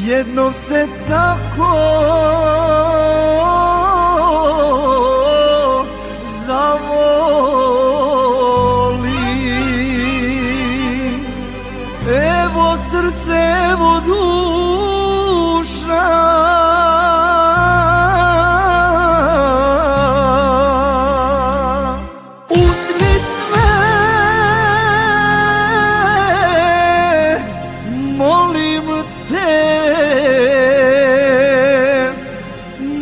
jednom se tako zavoli. Evo srce, evo duša, uzmi sve, molim te,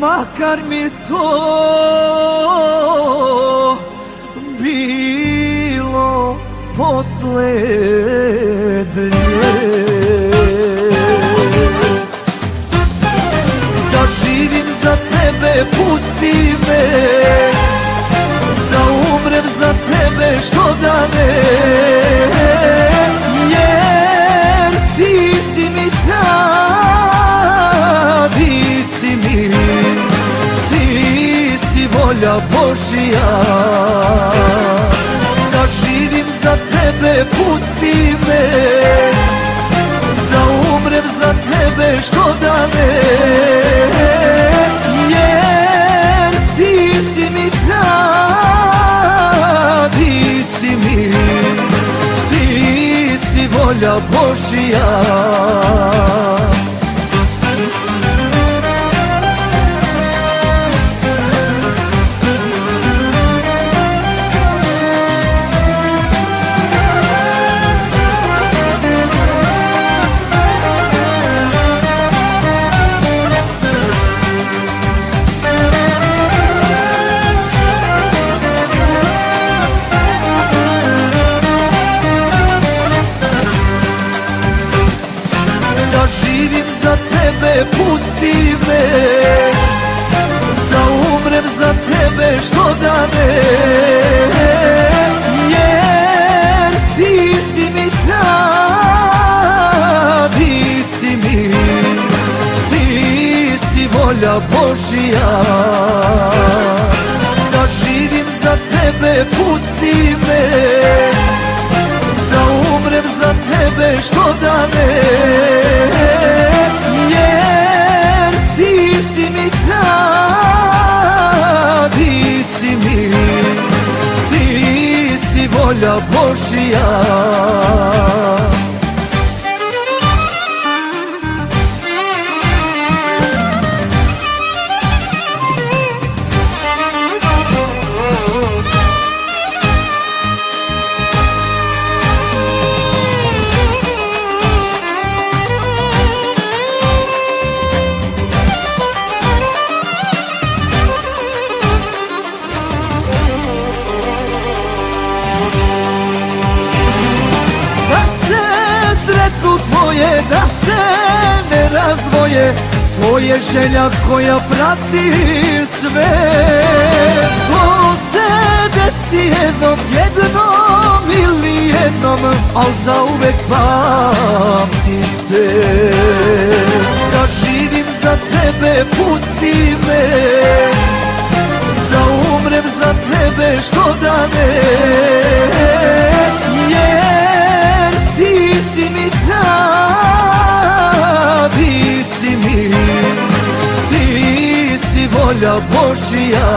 makar mi to bilo poslednje. Da živim za tebe, pusti me, da umrem za tebe, što da ne, jer ti si mi ta, ti si mi, ti si volja Božja. Da živim za tebe, pusti me, da umrem za tebe, što da ne, jer ti si mi ta, ti si mi, ti si volja Božja. Pusti me, da umrem za tebe, što da ne, jer ti si mi ta, ti si mi, ti si volja Božja. Da živim za tebe, pusti me, da umrem za tebe, što da ne, jer ti si mi ta, ti si mi, ti si volja Božja. Da se ne razdvoje, to je želja koja prati sve. To se desi jednom ili jednom, al zauvek pamti se. Da živim za tebe, pusti me, da umrem za tebe, što da ne, jer ti si mi ta, ti si mi, ti si volja Božja.